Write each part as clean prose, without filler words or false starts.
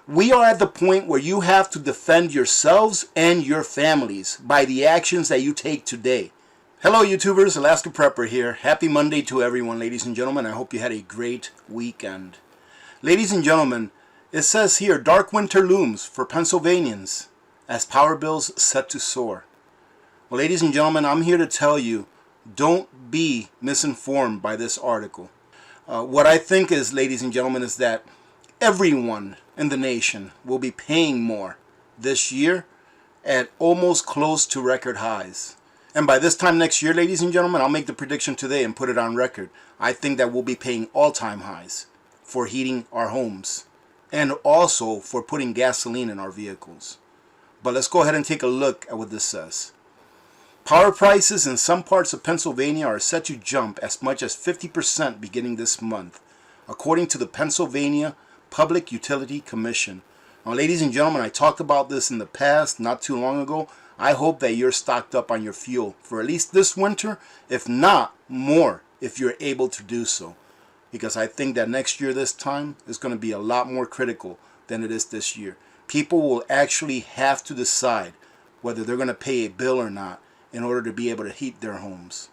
We are at the point where you have to defend yourselves and your families by the actions that you take today. Hello YouTubers, Alaska Prepper here. Happy Monday to everyone, ladies and gentlemen. I hope you had a great weekend. Ladies and gentlemen, it says here, dark winter looms for Pennsylvanians as power bills set to soar. Well, ladies and gentlemen, I'm here to tell you, don't be misinformed by this article. What I think is, ladies and gentlemen, is that everyone in the nation will be paying more this year at almost close to record highs. And by this time next year, ladies and gentlemen, I'll make the prediction today and put it on record. I think that we'll be paying all-time highs for heating our homes and also for putting gasoline in our vehicles. But let's go ahead and take a look at what this says. Power prices in some parts of Pennsylvania are set to jump as much as 50% beginning this month, according to the Pennsylvania Public Utility Commission. Now, ladies and gentlemen, I talked about this in the past, not too long ago. I hope that you're stocked up on your fuel for at least this winter, if not more, if you're able to do so. Because I think that next year this time is going to be a lot more critical than it is this year. People will actually have to decide whether they're going to pay a bill or not in order to be able to heat their homes.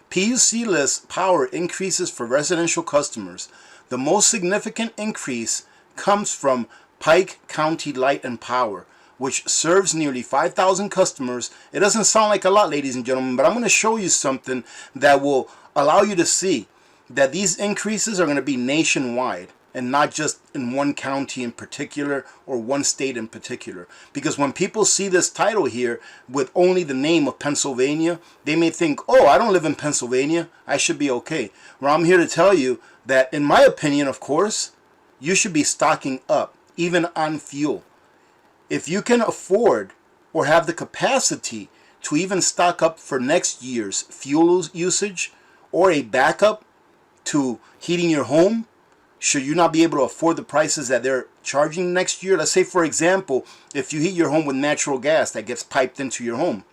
PUC-less power increases for residential customers. The most significant increase comes from Pike County Light and Power, which serves nearly 5,000 customers. It doesn't sound like a lot, ladies and gentlemen, but I'm going to show you something that will allow you to see that these increases are going to be nationwide and not just in one county in particular or one state in particular. Because when people see this title here with only the name of Pennsylvania, they may think, oh, I don't live in Pennsylvania, I should be okay. Well, I'm here to tell you that, in my opinion, of course, you should be stocking up, even on fuel. If you can afford or have the capacity to even stock up for next year's fuel usage or a backup to heating your home, should you not be able to afford the prices that they're charging next year? Let's say, for example, if you heat your home with natural gas that gets piped into your home,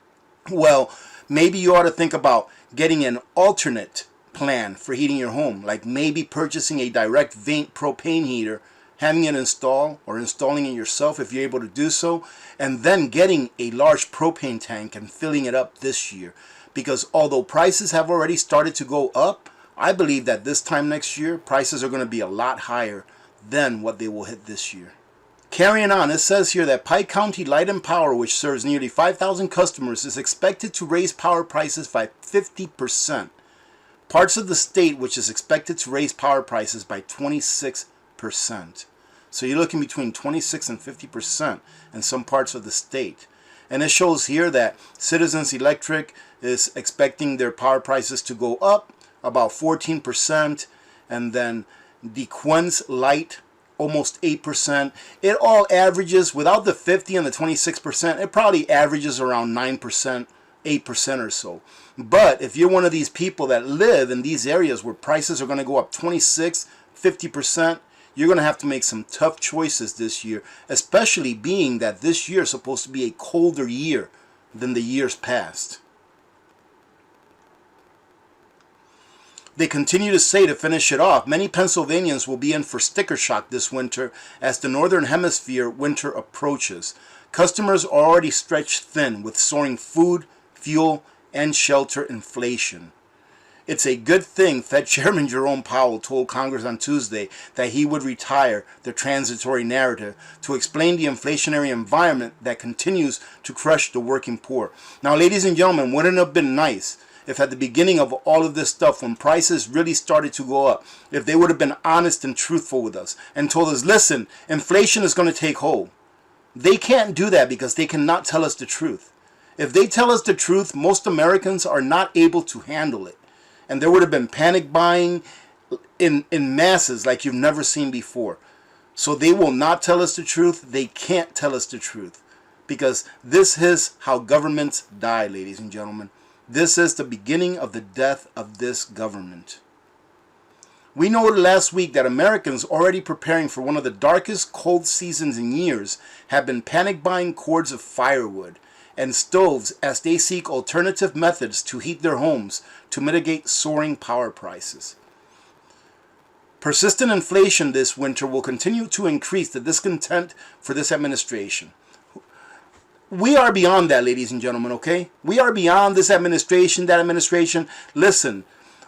well, maybe you ought to think about getting an alternate plan for heating your home, like maybe purchasing a direct vent propane heater, having it installed or installing it yourself if you're able to do so, and then getting a large propane tank and filling it up this year. Because although prices have already started to go up, I believe that this time next year, prices are going to be a lot higher than what they will hit this year. Carrying on, it says here that Pike County Light and Power, which serves nearly 5,000 customers, is expected to raise power prices by 50%. Parts of the state which is expected to raise power prices by 26%. So you're looking between 26 and 50% in some parts of the state. And it shows here that Citizens Electric is expecting their power prices to go up about 14%, and then DeQuin's Light almost 8%. It all averages, without the 50 and the 26%, it probably averages around 9%, 8% or so. But if you're one of these people that live in these areas where prices are going to go up 26, 50%, you're going to have to make some tough choices this year, especially being that this year is supposed to be a colder year than the years past. They continue to say, to finish it off, many Pennsylvanians will be in for sticker shock this winter as the Northern Hemisphere winter approaches. Customers are already stretched thin with soaring food, fuel, and shelter inflation. It's a good thing Fed Chairman Jerome Powell told Congress on Tuesday that he would retire the transitory narrative to explain the inflationary environment that continues to crush the working poor. Now, ladies and gentlemen, wouldn't it have been nice if at the beginning of all of this stuff, when prices really started to go up, if they would have been honest and truthful with us and told us, listen, inflation is going to take hold. They can't do that because they cannot tell us the truth. If they tell us the truth, most Americans are not able to handle it. And there would have been panic buying in masses like you've never seen before. So they will not tell us the truth. They can't tell us the truth. Because this is how governments die, ladies and gentlemen. This is the beginning of the death of this government. We noted last week that Americans already preparing for one of the darkest cold seasons in years have been panic buying cords of firewood and stoves as they seek alternative methods to heat their homes to mitigate soaring power prices. Persistent inflation this winter will continue to increase the discontent for this administration. We are beyond that, ladies and gentlemen, okay? We are beyond this administration, that administration. Listen,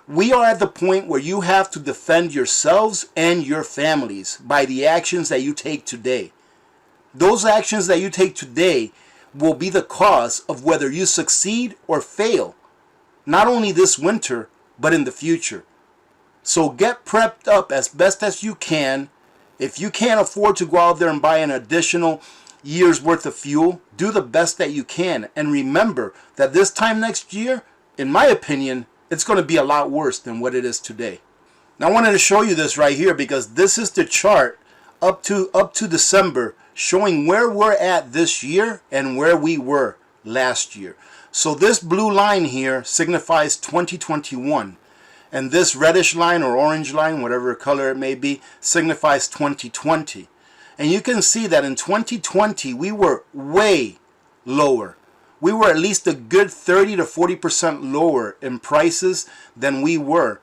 we are at the point where you have to defend yourselves and your families by the actions that you take today. Those actions that you take today will be the cause of whether you succeed or fail, not only this winter, but in the future. So get prepped up as best as you can. If you can't afford to go out there and buy an additional year's worth of fuel, do the best that you can. And remember that this time next year, in my opinion, it's going to be a lot worse than what it is today. Now I wanted to show you this right here because this is the chart up to December showing where we're at this year and where we were last year. So this blue line here signifies 2021. And this reddish line or orange line, whatever color it may be, signifies 2020. And you can see that in 2020, we were way lower. We were at least a good 30 to 40% lower in prices than we are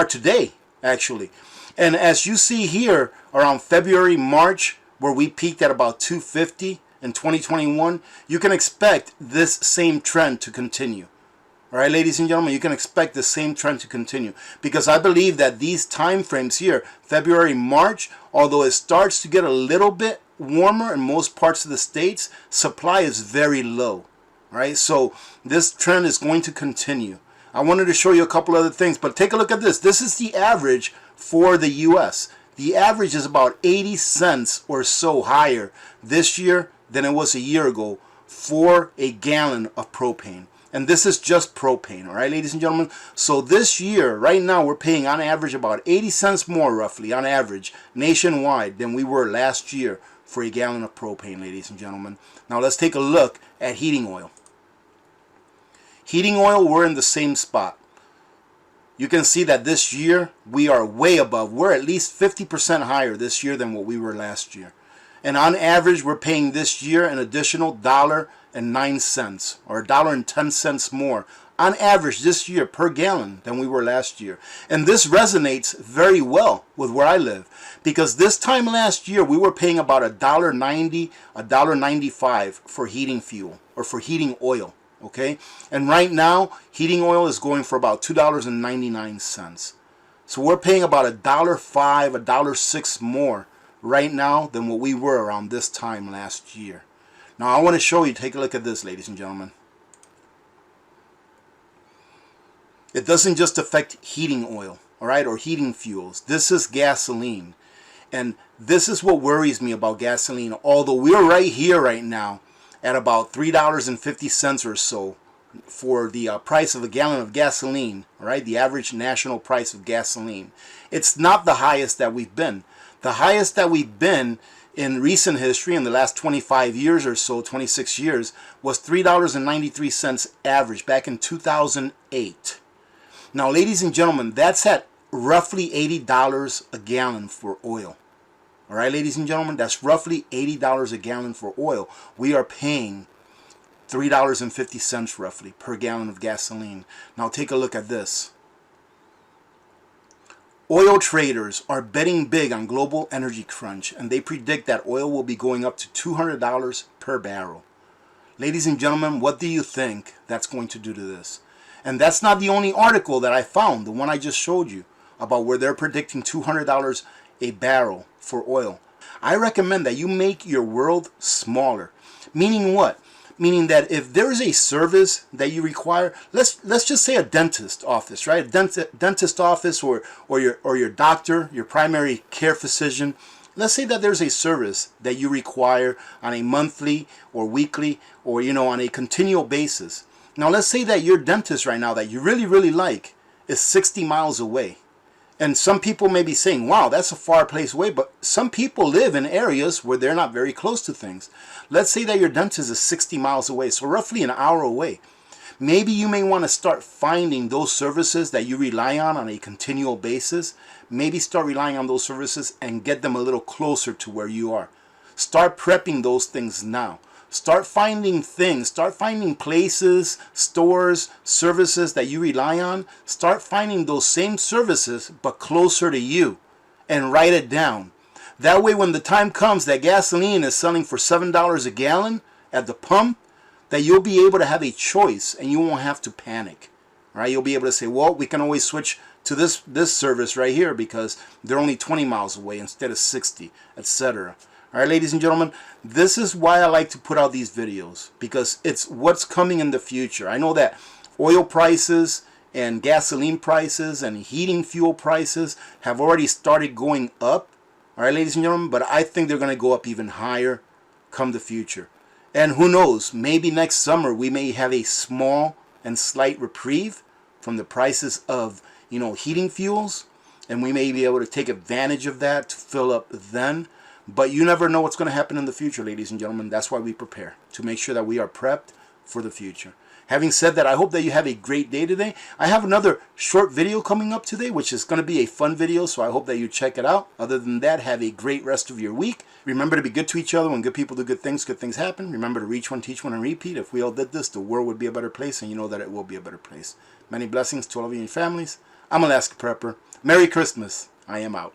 today, actually. And as you see here, around February, March, where we peaked at about 250 in 2021, you can expect this same trend to continue. All right, ladies and gentlemen, you can expect the same trend to continue because I believe that these time frames here, February, March, although it starts to get a little bit warmer in most parts of the states, supply is very low. All right, so this trend is going to continue. I wanted to show you a couple other things, but take a look at this. This is the average for the U.S. The average is about 80 cents or so higher this year than it was a year ago for a gallon of propane. And this is just propane, all right, ladies and gentlemen? So this year, right now, we're paying on average about 80 cents more, roughly, on average, nationwide, than we were last year for a gallon of propane, ladies and gentlemen. Now, let's take a look at heating oil. Heating oil, we're in the same spot. You can see that this year, we are way above. We're at least 50% higher this year than what we were last year. And on average, we're paying this year an additional $1.09 or $1.10 more on average this year per gallon than we were last year. And this resonates very well with where I live because this time last year we were paying about $1.90, $1.95 for heating fuel or for heating oil. Okay, and right now heating oil is going for about $2.99. So we're paying about $1.05, $1.06 more right now than what we were around this time last year. Now I want to show you, take a look at this, ladies and gentlemen. It doesn't just affect heating oil, all right, or heating fuels. This is gasoline. And this is what worries me about gasoline. Although we're right here right now at about $3.50 or so for the price of a gallon of gasoline, all right, the average national price of gasoline. It's not the highest that we've been. The highest that we've been in recent history, in the last 25 years or so, 26 years, was $3.93 average back in 2008. Now, ladies and gentlemen, that's at roughly $80 a gallon for oil. All right, ladies and gentlemen, that's roughly $80 a gallon for oil. We are paying $3.50 roughly per gallon of gasoline. Now, take a look at this. Oil traders are betting big on global energy crunch, and they predict that oil will be going up to $200 per barrel. Ladies and gentlemen, what do you think that's going to do to this? And that's not the only article that I found, the one I just showed you, about where they're predicting $200 a barrel for oil. I recommend that you make your world smaller. Meaning what? Meaning that if there is a service that you require, let's just say a dentist office, right? A dentist office or your doctor, your primary care physician. Let's say that there's a service that you require on a monthly or weekly or on a continual basis. Now let's say that your dentist right now that you really, really like is 60 miles away. And some people may be saying, wow, that's a far place away. But some people live in areas where they're not very close to things. Let's say that your dentist is 60 miles away, so roughly an hour away. Maybe you may want to start finding those services that you rely on a continual basis. Maybe start relying on those services and get them a little closer to where you are. Start prepping those things now Start finding things, start finding places, stores, services that you rely on. Start finding those same services but closer to you, and write it down. That way when the time comes that gasoline is selling for $7 a gallon at the pump, that you'll be able to have a choice and you won't have to panic. All right, you'll be able to say, well, we can always switch to this service right here because they're only 20 miles away instead of 60, etc. All right, ladies and gentlemen, this is why I like to put out these videos, because it's what's coming in the future. I know that oil prices and gasoline prices and heating fuel prices have already started going up. All right, ladies and gentlemen, but I think they're going to go up even higher come the future. And who knows, maybe next summer we may have a small and slight reprieve from the prices of, heating fuels, and we may be able to take advantage of that to fill up then. But you never know what's going to happen in the future, ladies and gentlemen. That's why we prepare, to make sure that we are prepped for the future. Having said that, I hope that you have a great day today. I have another short video coming up today, which is going to be a fun video, so I hope that you check it out. Other than that, have a great rest of your week. Remember to be good to each other. When good people do good things happen. Remember to reach one, teach one, and repeat. If we all did this, the world would be a better place, and you know that it will be a better place. Many blessings to all of you and your families. I'm Alaska Prepper. Merry Christmas. I am out.